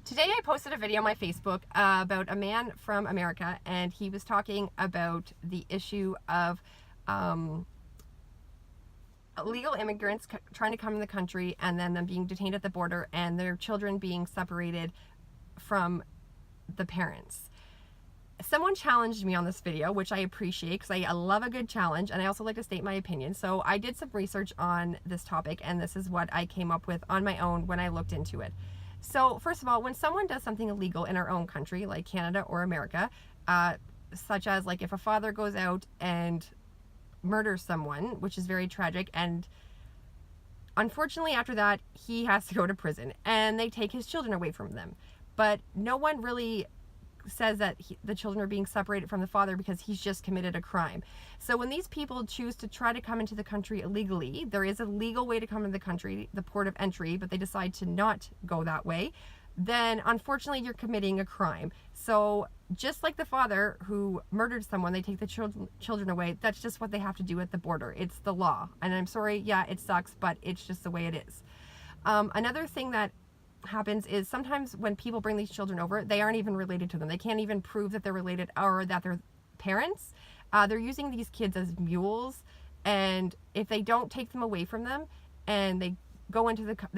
Today I posted a video on my Facebook about a man from America, and he was talking about the issue of illegal immigrants trying to come in the country and then them being detained at the border and their children being separated from the parents. Someone challenged me on this video, which I appreciate because I love a good challenge, and I also like to state my opinion. So I did some research on this topic, and this is what I came up with on my own when I looked into it. So first of all, when someone does something illegal in our own country, like Canada or America, such as like if a father goes out and murders someone, which is very tragic, and unfortunately after that he has to go to prison and they take his children away from them, but no one really says that the children are being separated from the father because he's just committed a crime. So when these people choose to try to come into the country illegally, there is a legal way to come into the country, the port of entry, but they decide to not go that way, then unfortunately you're committing a crime. So just like the father who murdered someone, they take the children away. That's just what they have to do at the border. It's the law. And I'm sorry, yeah, it sucks, but it's just the way it is. Another thing that happens is sometimes when people bring these children over, they aren't even related to them. They can't even prove that they're related or that they're parents. They're using these kids as mules, and if they don't take them away from them and they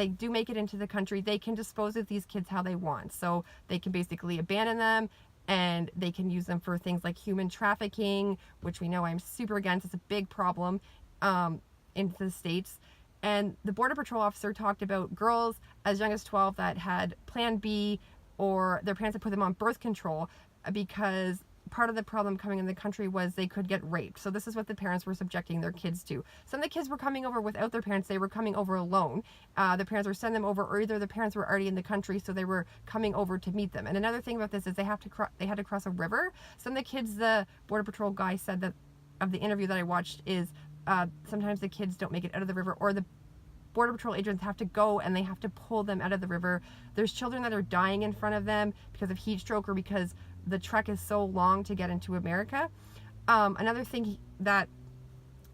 do make it into the country, they can dispose of these kids how they want. So they can basically abandon them, and they can use them for things like human trafficking, which we know I'm super against. It's a big problem in the States. And the Border Patrol officer talked about girls as young as 12 that had Plan B, or their parents had put them on birth control because part of the problem coming in the country was they could get raped. So this is what the parents were subjecting their kids to. Some of the kids were coming over without their parents. They were coming over alone. The parents were sending them over, or either the parents were already in the country, so they were coming over to meet them. And another thing about this is they had to cross a river. Some of the kids, the Border Patrol guy said that of the interview that I watched is sometimes the kids don't make it out of the river, or the Border Patrol agents have to go and they have to pull them out of the river. There's children that are dying in front of them because of heat stroke or because the trek is so long to get into America. Another thing that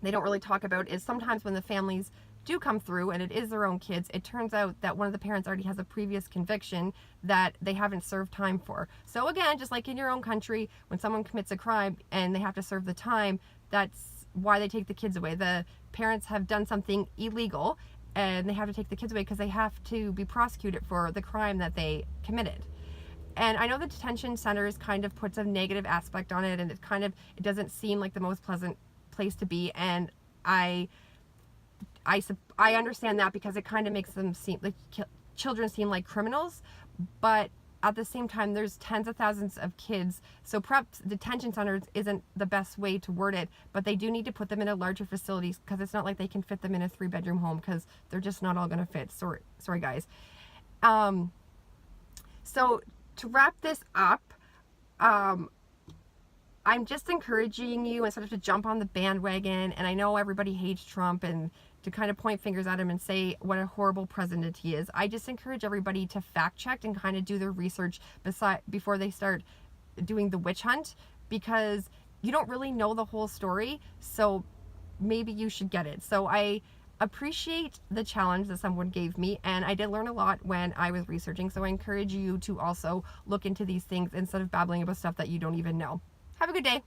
they don't really talk about is sometimes when the families do come through and it is their own kids, it turns out that one of the parents already has a previous conviction that they haven't served time for. So again, just like in your own country, when someone commits a crime and they have to serve the time, that's why they take the kids away. The parents have done something illegal and they have to take the kids away because they have to be prosecuted for the crime that they committed. And I know the detention centers kind of puts a negative aspect on it, and it doesn't seem like the most pleasant place to be, and I understand that because it kind of makes them seem like children seem like criminals, but at the same time there's tens of thousands of kids, so perhaps detention centers isn't the best way to word it, but they do need to put them in a larger facilities because it's not like they can fit them in a 3-bedroom home because they're just not all going to fit. Sorry guys. So to wrap this up, I'm just encouraging you, instead of to jump on the bandwagon, and I know everybody hates Trump, and to kind of point fingers at him and say what a horrible president he is. I just encourage everybody to fact check and kind of do their research before they start doing the witch hunt, because you don't really know the whole story, so maybe you should get it. So I appreciate the challenge that someone gave me, and I did learn a lot when I was researching, so I encourage you to also look into these things instead of babbling about stuff that you don't even know. Have a good day.